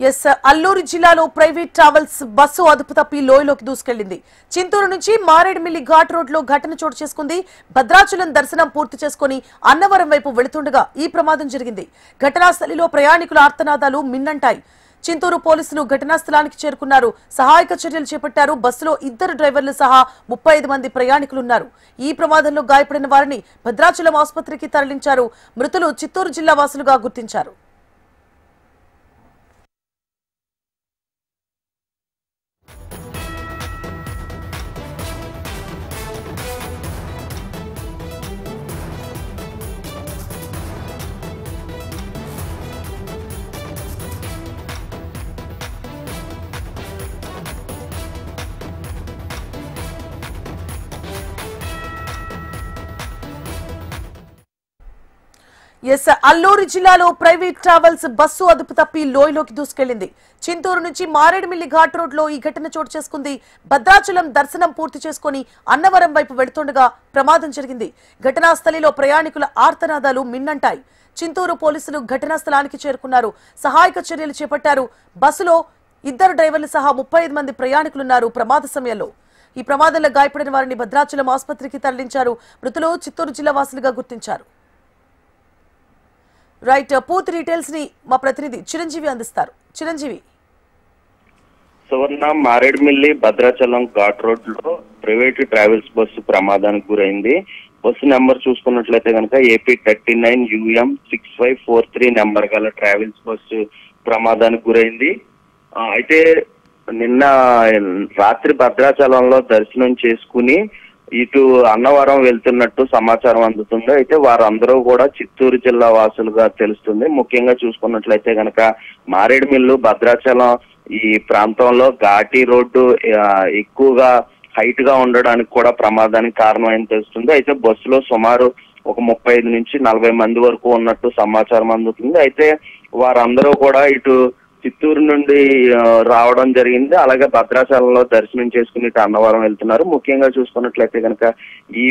Yes Alluri జిల్లాలో private travels bus అదుపు తప్పి లోయలోకి దూసుకెళ్లింది. చింతూరు నుంచి మారేడుమిల్లి ఘాట్ రోడ్ లో ఘటన చోటు చేసుకుంది. భద్రాచలం దర్శనం పూర్తి చేసుకుని అన్నవరం వైపు వెళుతుండగా ఈ ప్రమాదం జరిగింది. ఘటనా స్థలిలో ప్రయాణికుల ఆర్తనాదాలు మిన్నంటాయి. చింతూరు పోలీసులు ఘటనా స్థలానికి చేరుకున్నారు. సహాయక చర్యలు చేపట్టారు. బస్సులో 2 డ్రైవర్లు సహా 35 మంది ప్రయాణికులున్నారు. ఈ ప్రమాదంలో గాయపడిన వారిని భద్రాచలం ఆసుపత్రికి తరలించారు. మృతులు చిత్తూరు జిల్లా వాసులుగా గుర్తించారు. ఎస్ అల్లూరు జిల్లాలో ప్రైవేట్ ట్రావెల్స్ బస్సు అదుపు తప్పి లోయలోకి దూసుకెళ్లింది. చింతూరు నుంచి మారేడుమిల్లి ఘాట్ రోడ్ లో ఈ ఘటన చోటు చేసుకుంది. భద్రాచలం దర్శనం పూర్తి చేసుకుని అన్నవరం వైపు వెళుతుండగా ప్రమాదం జరిగింది. ఘటనా స్థలిలో ప్రయాణికుల ఆర్తనాదాలు మిన్నంటాయి. చింతూరు పోలీసులు ఘటనా స్థలానికి చేరుకున్నారు. సహాయక చర్యలు చేపట్టారు. బస్సులో 2 డ్రైవర్లు సహా 35 మంది ప్రయాణికులున్నారు. ప్రమాద సమయంలో ఈ ప్రమాదంలో గాయపడిన వారిని భద్రాచలం ఆసుపత్రికి తరలించారు. మృతులు చిత్తూరు జిల్లా వాసులుగా గుర్తించారు. రైట్, పూర్తి డీటెయిల్స్ ని మా ప్రతినిధి చిరంజీవి అందిస్తారు. చిరంజీవి. సువర్ణ, మారేడుమిల్లి భద్రాచలం ఘాట్ రోడ్ లో ప్రైవేట్ ట్రావెల్స్ బస్సు ప్రమాదానికి గురైంది. బస్సు నెంబర్ చూసుకున్నట్లయితే కనుక AP 39 UM 6543 నెంబర్ గల ట్రావెల్స్ బస్సు ప్రమాదానికి గురైంది. అయితే నిన్న రాత్రి భద్రాచలంలో దర్శనం చేసుకుని ఇటు అన్నవరం వెళ్తున్నట్టు సమాచారం అందుతుంది. అయితే వారందరూ కూడా చిత్తూరు జిల్లా వాసులుగా తెలుస్తుంది. ముఖ్యంగా చూసుకున్నట్లయితే కనుక మారేడుమిల్లు భద్రాచలం ఈ ప్రాంతంలో ఘాటీ రోడ్డు ఎక్కువగా హైట్ గా ఉండడానికి కూడా ప్రమాదానికి కారణమైంది తెలుస్తుంది. అయితే బస్సులో సుమారు ఒక 35 నుంచి 40 మంది వరకు ఉన్నట్టు సమాచారం అందుతుంది. అయితే వారందరూ కూడా ఇటు చిత్తూరు నుండి రావడం జరిగింది. అలాగే భద్రాచలంలో దర్శనం చేసుకుని అన్నవరం వెళ్తున్నారు. ముఖ్యంగా చూసుకున్నట్లయితే కనుక ఈ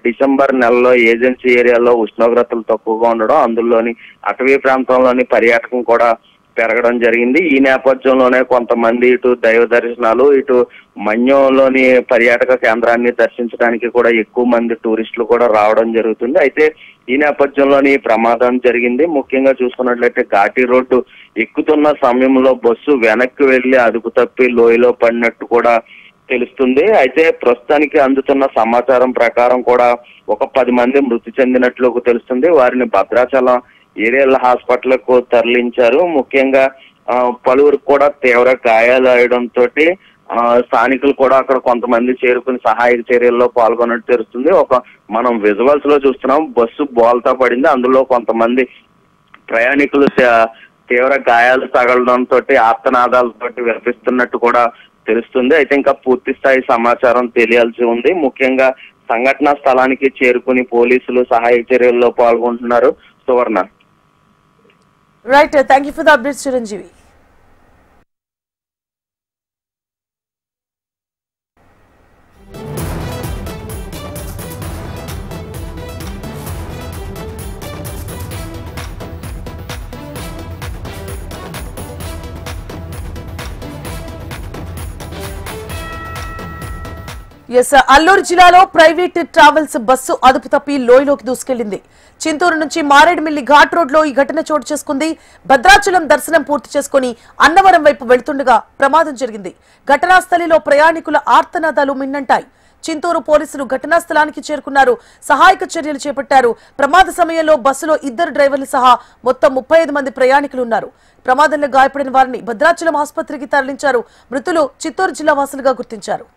డిసెంబర్ నెలలో ఏజెన్సీ ఏరియాలో ఉష్ణోగ్రతలు తక్కువగా ఉండడం, అందులోని అటవీ ప్రాంతంలోని పర్యాటకం కూడా పెరగడం జరిగింది. ఈ నేపథ్యంలోనే కొంతమంది ఇటు దైవ దర్శనాలు, ఇటు మన్యంలోని పర్యాటక కేంద్రాన్ని దర్శించడానికి కూడా ఎక్కువ మంది టూరిస్టులు కూడా రావడం జరుగుతుంది. అయితే ఈ నేపథ్యంలోని ప్రమాదం జరిగింది. ముఖ్యంగా చూసుకున్నట్లయితే ఘాటీ రోడ్డు ఎక్కుతున్న సమయంలో బస్సు వెనక్కి వెళ్లి అదుపు తప్పి లోయలో పడినట్టు కూడా తెలుస్తుంది. అయితే ప్రస్తుతానికి అందుతున్న సమాచారం ప్రకారం కూడా ఒక 10 మంది మృతి చెందినట్లు తెలుస్తుంది. వారిని భద్రాచలం ఏరియల్ హాస్పిటల్కు తరలించారు. ముఖ్యంగా పలువురికి కూడా తీవ్ర గాయాలు అయ్యడంతో స్థానికులు కూడా అక్కడ కొంతమంది చేరుకుని సహాయక చర్యల్లో పాల్గొన్నట్టు తెలుస్తుంది. మనం విజువల్స్ లో చూస్తున్నాం, బస్సు బోల్తా పడింది. అందులో కొంతమంది ప్రయాణికులు తీవ్ర గాయాలు తగలడంతో ఆర్తనాదాలతో వినిపిస్తున్నట్టు కూడా తెలుస్తుంది. అయితే ఇంకా పూర్తి స్థాయి సమాచారం తెలియాల్సి ఉంది. ముఖ్యంగా సంఘటనా స్థలానికి చేరుకుని పోలీసులు సహాయక చర్యల్లో పాల్గొంటున్నారు. Suvarna. Right, thank you for the updates Chiranjeevi. Yes Alluri జిల్లాలో ప్రైవేట్ ట్రావెల్స్ బస్సు అదుపు తప్పి లోయలోకి దూసుకెళ్లింది. చింతూరు నుంచి మారేడుమిల్లి ఘాట్ రోడ్ లో ఈ ఘటన చోటు చేసుకుంది. భద్రాచలం దర్శనం పూర్తి చేసుకుని అన్నవరం వైపు వెళ్తుండగా ప్రమాదం జరిగింది. ఘటనా స్థలిలో ప్రయాణికుల ఆర్తనాదాలు మిన్నంటాయి. చింతూరు పోలీసులు ఘటనా స్థలానికి చేరుకున్నారు. సహాయక చర్యలు చేపట్టారు. ప్రమాద సమయంలో బస్సులో 2 డ్రైవర్లు సహా మొత్తం 35 మంది ప్రయాణికులు ఉన్నారు. ప్రమాదంలో గాయపడిన వారిని భద్రాచలం ఆసుపత్రికి తరలించారు. మృతులు చిత్తూరు జిల్లా వాసులుగా గుర్తించారు.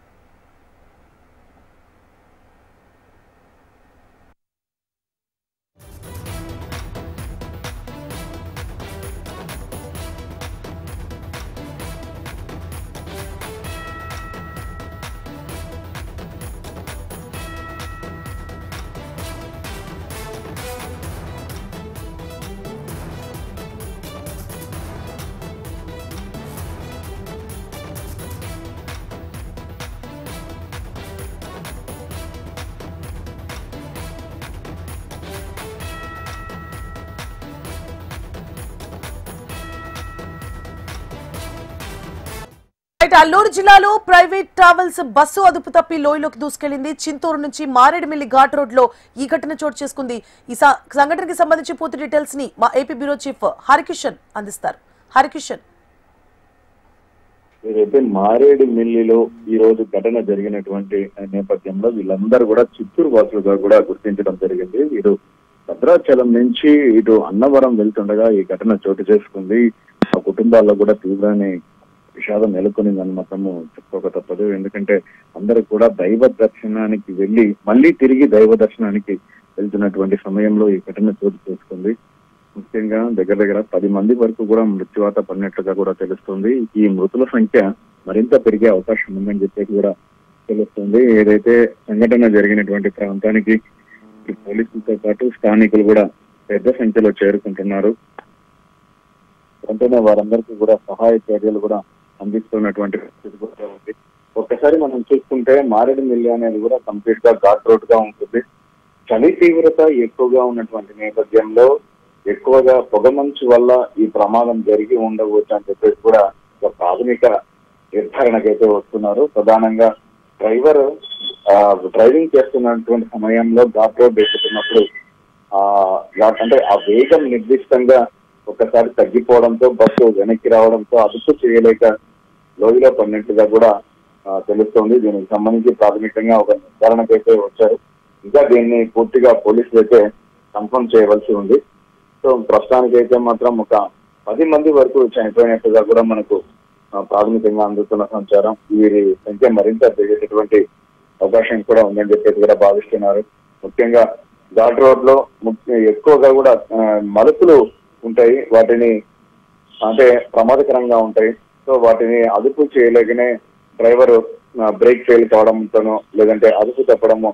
అల్లూరు జిల్లాలో ప్రైవేట్ ట్రావెల్స్ బస్సు అదుపు తప్పి లోయలోకి దూసుకెళ్లింది. చింతూరు నుంచి మారేడుమిల్లి ఘాట్ రోడ్ లో ఈ ఘటన చోటు చేసుకుంది. ఈ సంఘటనకి సంబంధించి పూర్తి డీటెయిల్స్ ని మా ఏపీ బ్యూరో చీఫ్ హరికిషన్ అందిస్తారు. హరికిషన్, ఏదైతే మారేడుమిల్లిలో ఈ రోజు ఘటన జరిగినటువంటి నేపథ్యంలో వీళ్ళందరూ కూడా చిత్తూరు వాసులుగా కూడా గుర్తించడం జరిగింది. వీరు భద్రాచలం నుంచి ఇటు అన్నవరం వెళ్తుండగా ఈ ఘటన చోటు చేసుకుంది. ఆ కుటుంబాల్లో కూడా తీవ్రని విషాదం నెలకొనిందని మాత్రము చెప్పుకోక తప్పదు. ఎందుకంటే అందరూ కూడా దైవ దర్శనానికి వెళ్లి మళ్ళీ తిరిగి దైవ దర్శనానికి వెళ్తున్నటువంటి సమయంలో ఈ ఘటన చోటు చేసుకుంది. ముఖ్యంగా దగ్గర 10 మంది వరకు కూడా మృత్యువాత పడినట్లుగా కూడా తెలుస్తుంది. ఈ మృతుల సంఖ్య మరింత పెరిగే అవకాశం ఉందని చెప్పేసి కూడా తెలుస్తుంది. ఏదైతే సంఘటన జరిగినటువంటి ప్రాంతానికి పోలీసులతో పాటు స్థానికులు కూడా పెద్ద సంఖ్యలో చేరుకుంటున్నారు. వెంటనే వారందరికీ కూడా సహాయ చర్యలు కూడా అందిస్తున్నటువంటి పరిస్థితి కూడా ఉంది. ఒక్కసారి మనం చూసుకుంటే మారేడుమిల్లి అనేది కూడా కంప్లీట్ గా ఘాట్ రోడ్ గా ఉంటుంది. చలి తీవ్రత ఎక్కువగా ఉన్నటువంటి నేపథ్యంలో ఎక్కువగా పొగమంచు వల్ల ఈ ప్రమాదం జరిగి ఉండవచ్చు అని చెప్పేసి కూడా ఒక ప్రాథమిక నిర్ధారణకైతే వస్తున్నారు. ప్రధానంగా డ్రైవర్ డ్రైవింగ్ చేస్తున్నటువంటి సమయంలో ఘాట్ రోడ్ ఎక్కుతున్నప్పుడు అంటే ఆ వేగం నిర్దిష్టంగా ఒకసారి తగ్గిపోవడంతో బస్సు వెనక్కి రావడంతో అదుపు చేయలేక లోయలో పడినట్టుగా కూడా తెలుస్తోంది. దీనికి సంబంధించి ప్రాథమికంగా ఒక నిర్ధారణకైతే వచ్చారు. ఇంకా దీన్ని పూర్తిగా పోలీసులు అయితే కన్ఫర్మ్ చేయవలసి ఉంది. సో ప్రస్తుతానికైతే మాత్రం ఒక 10 మంది వరకు చనిపోయినట్టుగా కూడా మనకు ప్రాథమికంగా అందుతున్న సమాచారం. వీరి సంఖ్య మరింత పెరిగేటటువంటి అవకాశం కూడా ఉందని చెప్పేసి కూడా భావిస్తున్నారు. ముఖ్యంగా ఘాట్ రోడ్ లో ఎక్కువగా కూడా మలుపులు ఉంటాయి. వాటిని అంటే ప్రమాదకరంగా ఉంటాయి. సో వాటిని అదుపు చేయలేకనే డ్రైవర్ బ్రేక్ ఫెయిల్ కావడంతోనో లేదంటే అదుపు తప్పడము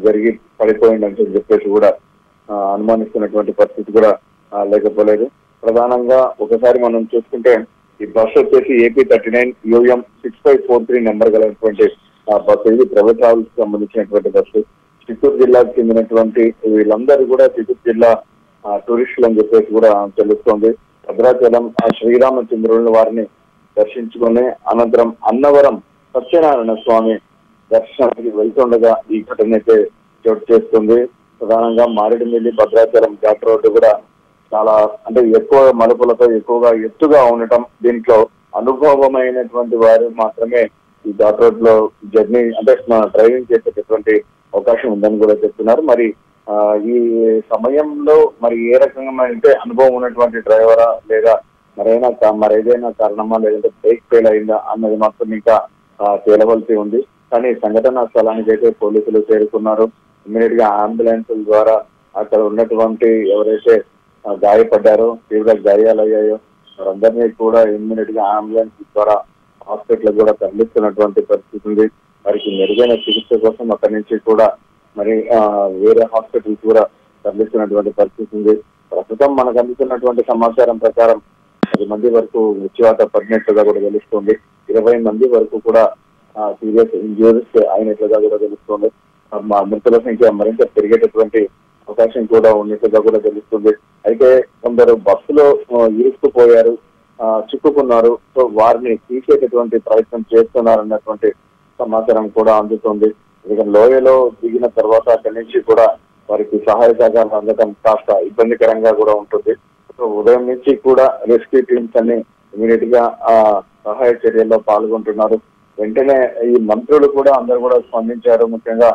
జరిగి పడిపోయిందని చెప్పేసి కూడా అనుమానిస్తున్నటువంటి పరిస్థితి కూడా లేకపోలేదు. ప్రధానంగా ఒకసారి మనం చూసుకుంటే ఈ బస్సు వచ్చేసి AP39 UM 6543 నెంబర్ గలటువంటి బస్సు. ఇది ప్రైవేట్ ట్రావెల్స్ కి సంబంధించినటువంటి బస్సు. చిత్తూరు జిల్లాకు చెందినటువంటి వీళ్ళందరూ కూడా చిత్తూరు జిల్లా టూరిస్టులు అని చెప్పేసి కూడా తెలుస్తోంది. భద్రాచలం శ్రీరామచంద్రుల వారిని దర్శించుకుని అనంతరం అన్నవరం సత్యనారాయణ స్వామి దర్శనానికి వెళ్తుండగా ఈ ఘటన అయితే చోటు చేస్తుంది. ప్రధానంగా మారేడుమిల్లి భద్రాచలం ఘాట్ రోడ్డు కూడా చాలా అంటే ఎక్కువ మలుపులతో ఎక్కువగా ఎత్తుగా ఉండటం, దీంట్లో అనుభవమైనటువంటి వారు మాత్రమే ఈ ఘాట్ రోడ్ లో జర్నీ అంటే డ్రైవింగ్ చేసేటటువంటి అవకాశం ఉందని కూడా చెప్తున్నారు. మరి ఈ సమయంలో మరి ఏ రకంగా అంటే అనుభవం ఉన్నటువంటి డ్రైవరా లేదా మరేదైనా కారణమా లేదంటే బ్రేక్ ఫెయిల్ అయిందా అన్నది మాత్రం ఇంకా తేలవలసి ఉంది. కానీ సంఘటనా స్థలానికి అయితే పోలీసులు చేరుకున్నారు. ఇమ్మీడియట్ గా అంబులెన్సుల ద్వారా అక్కడ ఉన్నటువంటి ఎవరైతే గాయపడ్డారో తీవ్ర గాయాలయ్యాయో వారందరినీ కూడా ఇమ్మీడియట్ గా అంబులెన్స్ ద్వారా హాస్పిటల్ కూడా తరలిస్తున్నటువంటి పరిస్థితి ఉంది. వారికి మెరుగైన చికిత్స కోసం అక్కడి నుంచి కూడా మరి వేరే హాస్పిటల్స్ కూడా తరలిస్తున్నటువంటి పరిస్థితి ఉంది. ప్రస్తుతం మనకు అందుతున్నటువంటి సమాచారం ప్రకారం 10 మంది వరకు మృత్యువాత పడినట్లుగా కూడా తెలుస్తుంది. 20 మంది వరకు కూడా సీరియస్ ఇంజూరీస్ అయినట్లుగా కూడా తెలుస్తుంది. మృతుల సంఖ్య మరింత పెరిగేటటువంటి అవకాశం కూడా ఉన్నట్లుగా కూడా తెలుస్తుంది. అయితే కొందరు బస్సులో ఇరుక్కుపోయారు, చిక్కుకున్నారు. సో వారిని తీసేటటువంటి ప్రయత్నం చేస్తున్నారన్నటువంటి సమాచారం కూడా అందుతుంది. ఇక లోయలో దిగిన తర్వాత అక్కడి నుంచి కూడా వారికి సహాయ సహకారం అందడం కాస్త ఇబ్బందికరంగా కూడా ఉంటుంది. సో ఉదయం నుంచి కూడా రెస్క్యూ టీమ్స్ అన్ని ఇమీడియట్ గా సహాయ చర్యల్లో పాల్గొంటున్నారు. వెంటనే ఈ మంత్రులు కూడా అందరూ కూడా స్పందించారు. ముఖ్యంగా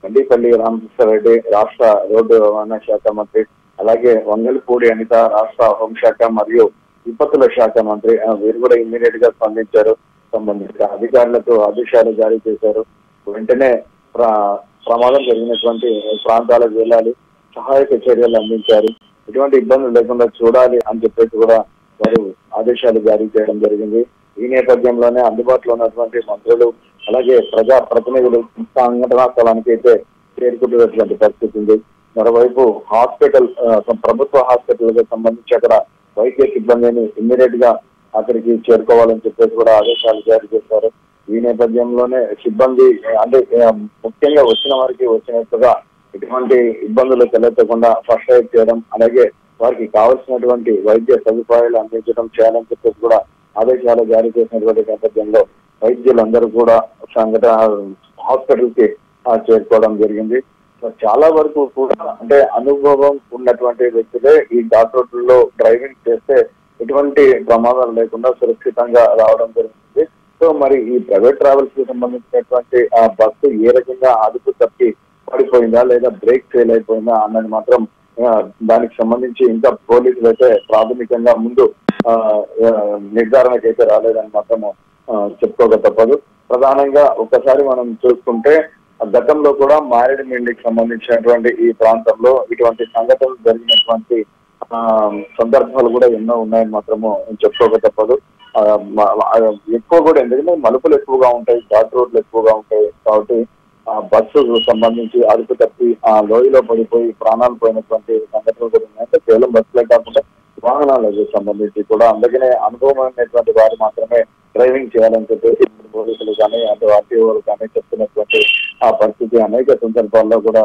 మండిపల్లి రామకృష్ణారెడ్డి రాష్ట్ర రోడ్డు రవాణా శాఖ మంత్రి, అలాగే వంగలపూడి అనిత రాష్ట్ర హోంశాఖ మరియు విపత్తుల శాఖ మంత్రి, వీరు కూడా ఇమీడియట్ గా స్పందించారు. సంబంధిత అధికారులకు ఆదేశాలు జారీ చేశారు. వెంటనే ప్రమాదం జరిగినటువంటి ప్రాంతాలకు వెళ్ళాలి, సహాయక చర్యలు అందించారు. ఎటువంటి ఇబ్బందులు లేకుండా చూడాలి అని చెప్పేసి కూడా వారు ఆదేశాలు జారీ చేయడం జరిగింది. ఈ నేపథ్యంలోనే అందుబాటులో ఉన్నటువంటి మంత్రులు అలాగే ప్రజా ప్రతినిధులు సంఘటనా స్థలానికి అయితే చేరుకుంటున్నటువంటి పరిస్థితి ఉంది. మరోవైపు హాస్పిటల్ ప్రభుత్వ హాస్పిటల్ కి సంబంధించి అక్కడ వైద్య సిబ్బందిని ఇమ్మీడియట్ గా అక్కడికి చేరుకోవాలని చెప్పేసి కూడా ఆదేశాలు జారీ చేశారు. ఈ నేపథ్యంలోనే సిబ్బంది అంటే ముఖ్యంగా వచ్చిన వారికి వచ్చినట్టుగా ఎటువంటి ఇబ్బందులు తలెత్తకుండా ఫస్ట్ ఎయిడ్ చేయడం, అలాగే వారికి కావాల్సినటువంటి వైద్య సదుపాయాలు అందించడం చేయాలని చెప్పేసి కూడా ఆదేశాలు జారీ చేసినటువంటి నేపథ్యంలో వైద్యులందరూ కూడా సంఘటన హాస్పిటల్ కి చేరుకోవడం జరిగింది. చాలా వరకు కూడా అంటే అనుభవం ఉన్నటువంటి వ్యక్తులే ఈ ఘాట్ రోడ్లలో డ్రైవింగ్ చేస్తే ఎటువంటి ప్రమాదాలు లేకుండా సురక్షితంగా రావడం జరుగుతుంది. సో మరి ఈ ప్రైవేట్ ట్రావెల్స్ కి సంబంధించినటువంటి ఆ బస్సు ఏ రకంగా అదుపు తప్పి పడిపోయిందా లేదా బ్రేక్ ఫెయిల్ అయిపోయిందా అన్నది మాత్రం దానికి సంబంధించి ఇంకా పోలీసులు అయితే ప్రాథమికంగా ముందు నిర్ధారణకైతే రాలేదని మాత్రము చెప్పుకోక తప్పదు. ప్రధానంగా ఒక్కసారి మనం చూసుకుంటే గతంలో కూడా మారేడుమిల్లికి సంబంధించినటువంటి ఈ ప్రాంతంలో ఇటువంటి సంఘటనలు జరిగినటువంటి సందర్భాలు కూడా ఎన్నో ఉన్నాయని మాత్రము చెప్పుకోక తప్పదు. ఎక్కువ కూడా ఎందుకంటే మలుపులు ఎక్కువగా ఉంటాయి, ఘాట్ రోడ్లు ఎక్కువగా ఉంటాయి కాబట్టి బస్సు సంబంధించి అదుపు తప్పి ఆ లోయలో పడిపోయి ప్రాణాలు పోయినటువంటి సంఘటనలు కూడా ఉన్నాయి. అంటే కేవలం బస్సులే కాకుండా వాహనాలకు సంబంధించి కూడా అందుకనే అనుభవమైనటువంటి వారు మాత్రమే డ్రైవింగ్ చేయాలని చెప్పేసి పోలీసులు కానీ అటు ఆర్టీఓలు కానీ చెప్తున్నటువంటి ఆ పరిస్థితి అనేక సందర్భాల్లో కూడా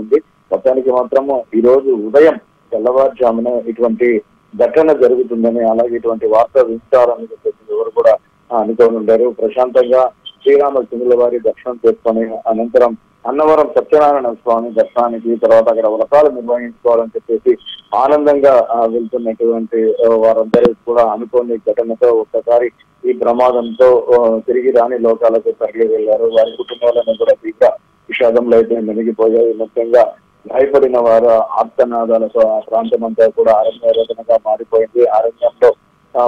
ఉంది. మొత్తానికి మాత్రము ఈ రోజు ఉదయం తెల్లవారుజామున ఇటువంటి ఘటన జరుగుతుందని అలాగే ఇటువంటి వార్త వింటారని చెప్పేసి ఎవరు కూడా అనుకోని ఉంటారు. ప్రశాంతంగా శ్రీరామచంద్రుల వారి దర్శనం చేసుకొని అనంతరం అన్నవరం సత్యనారాయణ స్వామి దర్శనానికి తర్వాత అక్కడ వ్రతాలు నిర్వహించుకోవాలని చెప్పేసి ఆనందంగా వెళ్తున్నటువంటి వారందరూ కూడా అనుకోని ఘటనతో ఒక్కసారి ఈ ప్రమాదంతో తిరిగి రాని లోకాలకు తరలి వెళ్లారు. వారి కుటుంబాలను కూడా తీవ్ర విషాదంలో అయితే మెలిగిపోయాయి. ముఖ్యంగా భయపడిన వారు ఆర్తనాదాలతో ఆ ప్రాంతం అంతా కూడా అరణ్యరోధనగా మారిపోయింది. అరణ్యంలో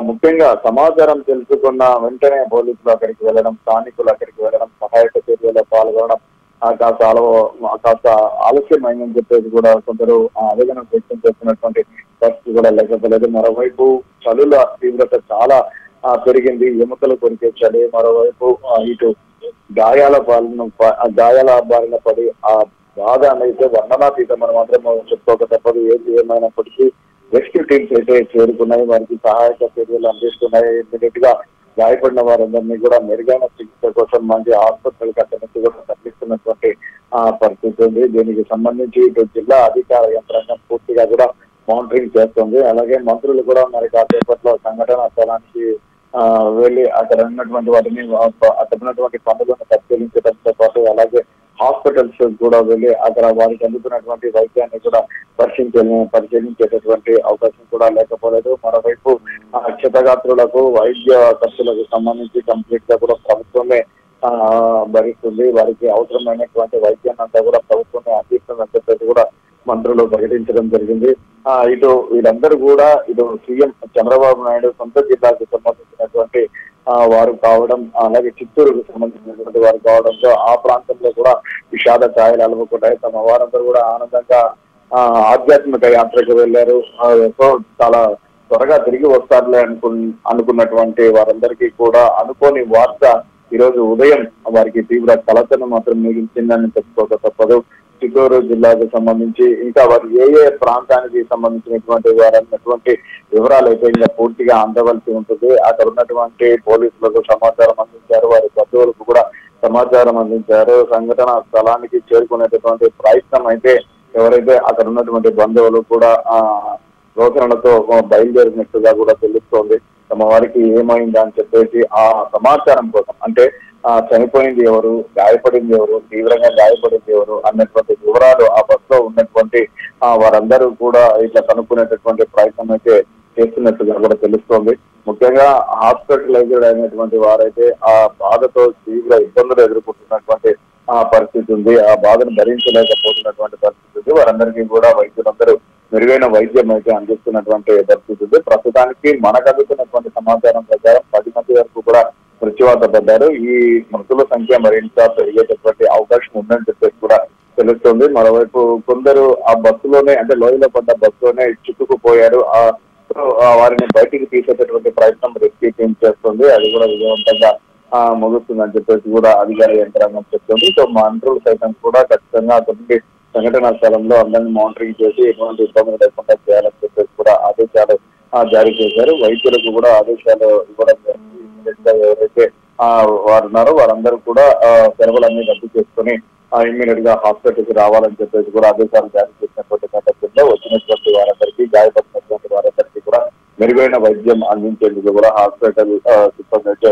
ముఖ్యంగా సమాచారం తెలుసుకున్న వెంటనే పోలీసులు అక్కడికి వెళ్ళడం, స్థానికులు అక్కడికి వెళ్ళడం, సహాయక చర్యలో పాల్గొనడం కాస్త ఆలస్యమైందని చెప్పేసి కూడా కొందరు ఆవేదన వ్యక్తం చేస్తున్నటువంటి పరిస్థితి కూడా లేకపోలేదు. మరోవైపు చలుల తీవ్రత చాలా పెరిగింది, ఎముకలు కొరికే చలి. మరోవైపు ఇటు గాయాల బారిన పడి ఆ బాధ అయితే వర్ణనాతీతం అని మాత్రం చెప్పుకోక తప్పదు. ఏది ఏమైనప్పటికీ రెస్క్యూ టీమ్స్ అయితే చేరుకున్నాయి, వారికి సహాయక చర్యలు అందిస్తున్నాయి. ఇమీడియట్ గా గాయపడిన వారందరినీ కూడా మెరుగైన చికిత్స కోసం మంచి ఆసుపత్రులకు అక్కడి నుంచి కూడా తరలిస్తున్నటువంటి పరిస్థితి ఉంది. దీనికి సంబంధించి ఇటు జిల్లా అధికార యంత్రాంగం పూర్తిగా కూడా మానిటరింగ్ చేస్తుంది. అలాగే మంత్రులు కూడా మరి కాసేపట్లో సంఘటన స్థలానికి వెళ్ళి అక్కడ ఉన్నటువంటి వాటిని అక్కడ ఉన్నటువంటి పనులను పరిశీలించడంతో పాటు అలాగే హాస్పిటల్స్ కూడా వెళ్ళి అక్కడ వారికి అందుతున్నటువంటి వైద్యాన్ని కూడా పరిశీలించేటటువంటి అవకాశం కూడా లేకపోలేదు. మరోవైపు క్షతగాత్రులకు వైద్య ఖర్చులకు సంబంధించి కంప్లీట్ గా కూడా ప్రభుత్వమే భరిస్తుంది. వారికి అవసరమైనటువంటి వైద్యాన్ని అంతా కూడా ప్రభుత్వమే అందిస్తుందని చెప్పేసి కూడా మంత్రులు ప్రకటించడం జరిగింది. ఇటు వీళ్ళందరూ కూడా ఇటు సీఎం చంద్రబాబు నాయుడు సొంత జిల్లాకు సంబంధించినటువంటి వారు కావడం, అలాగే చిత్తూరుకు సంబంధించినటువంటి వారు కావడంతో ఆ ప్రాంతంలో కూడా విషాద ఛాయలు అలవకుంటాయి. తమ వారందరూ కూడా ఆనందంగా ఆధ్యాత్మిక యాత్రకు వెళ్లారు. సో చాలా త్వరగా తిరిగి వస్తారులే అనుకున్నటువంటి వారందరికీ కూడా అనుకోని వార్త ఈ రోజు ఉదయం వారికి తీవ్ర కలతను మాత్రం మిగిల్చిందని చెప్పుకోక తప్పదు. చిత్తూరు జిల్లాకు సంబంధించి ఇంకా వారు ఏ ప్రాంతానికి సంబంధించినటువంటి వారన్నటువంటి వివరాలు అయితే ఇంకా పూర్తిగా అందవలసి ఉంటుంది. అక్కడ ఉన్నటువంటి పోలీసులకు సమాచారం అందించారు, వారి బంధువులకు కూడా సమాచారం అందించారు. సంఘటన స్థలానికి చేరుకునేటటువంటి ప్రయత్నం అయితే ఎవరైతే అక్కడ ఉన్నటువంటి బంధువులు కూడా రోచనలతో బయలుదేరినట్టుగా కూడా తెలుస్తోంది. తమ వారికి ఏమైందా అని చెప్పేసి ఆ సమాచారం కోసం అంటే చనిపోయింది ఎవరు, గాయపడింది ఎవరు, తీవ్రంగా గాయపడింది ఎవరు అన్నటువంటి వివరాలు ఆ బస్సులో ఉన్నటువంటి వారందరూ కూడా ఇట్లా కనుక్కునేటటువంటి ప్రయత్నం అయితే చేస్తున్నట్టుగా కూడా తెలుస్తోంది. ముఖ్యంగా హాస్పిటలైజ్డ్ అయినటువంటి వారైతే ఆ బాధతో తీవ్ర ఇబ్బందులు ఎదుర్కొంటున్నటువంటి పరిస్థితి ఉంది. ఆ బాధను భరించలేకపోతున్నటువంటి పరిస్థితి ఉంది. వారందరికీ కూడా వైద్యులందరూ మెరుగైన వైద్యం అయితే అందిస్తున్నటువంటి పరిస్థితి ఉంది. ప్రస్తుతానికి మనకు అందుతున్నటువంటి సమాచారం ప్రకారం 10 మంది వరకు కూడా మృత్యువాత పడ్డారు. ఈ మృతుల సంఖ్య మరింత పెరిగేటటువంటి అవకాశం ఉందని చెప్పేసి కూడా తెలుస్తుంది. మరోవైపు కొందరు ఆ బస్సులోనే అంటే లోయలో పడ్డ బస్సులోనే చిక్కుకుపోయారు. వారిని బయటికి తీసేటటువంటి ప్రయత్నం రెస్క్యూ టీం చేస్తుంది. అది కూడా విజయవంతంగా ముగుస్తుందని చెప్పేసి కూడా అధికార యంత్రాంగం చెప్తుంది. సో మంత్రులు సైతం కూడా ఖచ్చితంగా అతనికి సంఘటనా స్థలంలో అందరినీ మానిటరింగ్ చేసి ఎటువంటి ఇబ్బందులు లేకుండా చేయాలని చెప్పేసి కూడా ఆదేశాలు జారీ చేశారు. వైద్యులకు కూడా ఆదేశాలు ఇవ్వడం జరిగింది. ఎవరైతే వారు ఉన్నారో వారందరూ కూడా సెలవులన్నీ రద్దు చేసుకుని ఇమ్మీడియట్ గా హాస్పిటల్ కి రావాలని చెప్పేసి కూడా ఆదేశాలు జారీ చేసినటువంటి నేపథ్యంలో వచ్చినటువంటి వారందరికీ గాయపడినటువంటి వారందరికీ కూడా మెరుగైన వైద్యం అందించేందుకు కూడా హాస్పిటల్ సిబ్బంది అయితే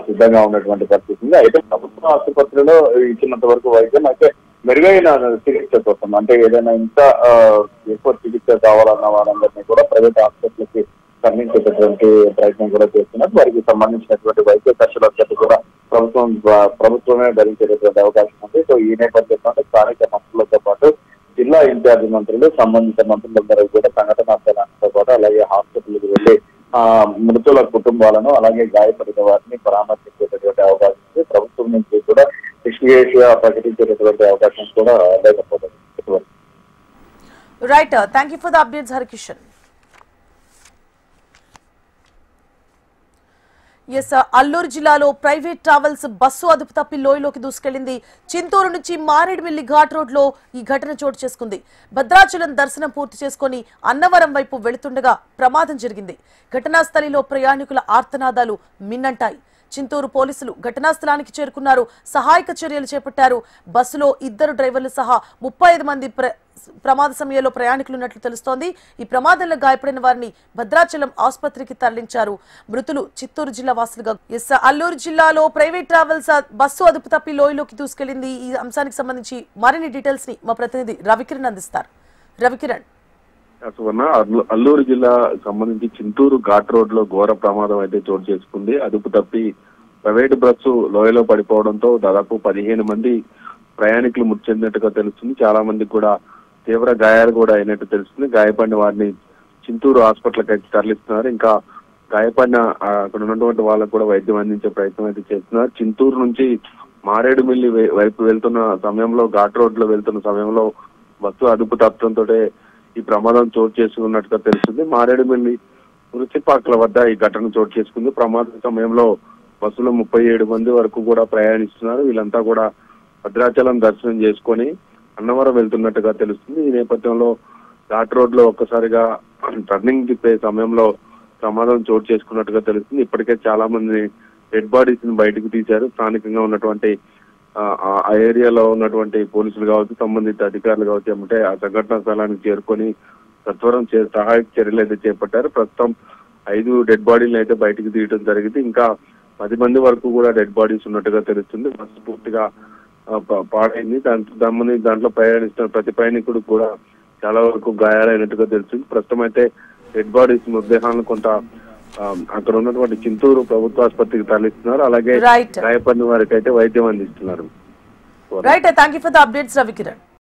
సిద్ధంగా ఉన్నటువంటి పరిస్థితి ఉంది. అయితే ప్రభుత్వ ఆసుపత్రిలో ఇచ్చినంత వరకు వైద్యం అయితే మెరుగైన చికిత్స కోసం, అంటే ఏదైనా ఇంకా ఎక్కువ చికిత్స కావాలన్న వారందరినీ కూడా ప్రైవేట్ హాస్పిటల్కి తరలించేటటువంటి ప్రయత్నం కూడా చేస్తున్నారు. వారికి సంబంధించినటువంటి వైద్య ఖర్చులంతా కూడా ప్రభుత్వమే భరించేటటువంటి అవకాశం ఉంది. సో ఈ నేపథ్యంలో స్థానిక మంత్రులతో పాటు జిల్లా ఇన్ఛార్జి మంత్రులు, సంబంధిత మంత్రులందరూ కూడా సంఘటనా స్థలాలతో పాటు అలాగే హాస్పిటల్కి వెళ్లి మృతుల కుటుంబాలను అలాగే గాయపడిన వారిని పరామర్శించేటటువంటి అవకాశం ఉంది. ప్రభుత్వం నుంచి కూడా నిష్క్రియంగా ప్రకటించేటటువంటి అవకాశం కూడా లేకపోతుంది. Right, thank you for the updates Harikishan. Alluri జిల్లాలో ప్రైవేట్ ట్రావెల్స్ బస్సు అదుపు తప్పి లోయలోకి దూసుకెళ్లింది. చింతూరు నుంచి మారేడుమిల్లి ఘాట్ రోడ్ లో ఈ ఘటన చోటు చేసుకుంది. భద్రాచలం దర్శనం పూర్తి చేసుకుని అన్నవరం వైపు వెళుతుండగా ప్రమాదం జరిగింది. ఘటనా స్థలిలో ప్రయాణికుల ఆర్తనాదాలు మిన్నంటాయి. చింతూరు పోలీసులు ఘటనా స్థలానికి చేరుకున్నారు, సహాయక చర్యలు చేపట్టారు. బస్సులో 2 డ్రైవర్లు సహా 35 మంది ప్రమాద సమయంలో ప్రయాణికులు ఉన్నట్లు తెలుస్తోంది. ఈ ప్రమాదంలో గాయపడిన వారిని భద్రాచలం ఆసుపత్రికి తరలించారు. మృతులు చిత్తూరు జిల్లా వాసులుగా. అల్లూరు జిల్లాలో ప్రైవేట్ ట్రావెల్స్ బస్సు అదుపు తప్పి లోయలోకి దూసుకెళ్లింది. ఈ అంశానికి సంబంధించి మరిన్ని డీటెయిల్స్ ని మా ప్రతినిధి రవికిరణ్ అందిస్తారు. రవికిరణ్. అల్లూరు జిల్లా సంబంధించి చింతూరు ఘాట్ రోడ్ లో ఘోర ప్రమాదం అయితే చోటు చేసుకుంది. అదుపు తప్పి ప్రైవేటు బస్సు లోయలో పడిపోవడంతో దాదాపు 15 మంది ప్రయాణికులు మృతి చెందినట్టుగా తెలుస్తుంది. చాలా మందికి కూడా తీవ్ర గాయాలు కూడా అయినట్టు తెలుస్తుంది. గాయపడిన వారిని చింతూరు హాస్పిటల్కి అయితే తరలిస్తున్నారు. ఇంకా గాయపడిన అక్కడ ఉన్నటువంటి వాళ్ళకు కూడా వైద్యం అందించే ప్రయత్నం అయితే చేస్తున్నారు. చింతూరు నుంచి మారేడుమిల్లి వైపు వెళ్తున్న సమయంలో, ఘాట్ రోడ్ లో వెళ్తున్న సమయంలో బస్సు అదుపు తప్పడంతో ఈ ప్రమాదం చోటు చేసుకున్నట్టుగా తెలుస్తుంది. మారేడుమిల్లి వృత్తిపాకల వద్ద ఈ ఘటన చోటు చేసుకుంది. ప్రమాద సమయంలో బస్సులో 37 మంది వరకు కూడా ప్రయాణిస్తున్నారు. వీళ్ళంతా కూడా భద్రాచలం దర్శనం చేసుకొని అన్నవరం వెళ్తున్నట్టుగా తెలుస్తుంది. ఈ నేపథ్యంలో ఘాట్ రోడ్ లో ఒక్కసారిగా టర్నింగ్ తిప్పే సమయంలో ప్రమాదం చోటు చేసుకున్నట్టుగా తెలుస్తుంది. ఇప్పటికే చాలా మంది డెడ్ బాడీస్ ని బయటకు తీశారు. స్థానికంగా ఉన్నటువంటి ఆ ఏరియాలో ఉన్నటువంటి పోలీసులు కావచ్చు, సంబంధిత అధికారులు కావచ్చు, ఏమంటే ఆ సంఘటనా స్థలానికి చేరుకొని సత్వరం సహాయక చర్యలు అయితే చేపట్టారు. ప్రస్తుతం 5 డెడ్ బాడీలను అయితే బయటకు తీయడం జరిగింది. ఇంకా 10 మంది వరకు కూడా డెడ్ బాడీస్ ఉన్నట్టుగా తెలుస్తుంది. బస్సు పూర్తిగా పాడైంది. దాంట్లో ప్రయాణిస్తున్న ప్రతి ప్రయాణికుడు కూడా చాలా వరకు గాయాలైనట్టుగా తెలుస్తుంది. ప్రస్తుతం అయితే డెడ్ బాడీస్ మృతదేహాలను కొంత అక్కడ ఉన్నటువంటి చింతూరు ప్రభుత్వ ఆసుపత్రికి తరలిస్తున్నారు. అలాగే గాయపడిన వారికి అయితే వైద్యం అందిస్తున్నారు. Right, thank you for the updates Ravikiran.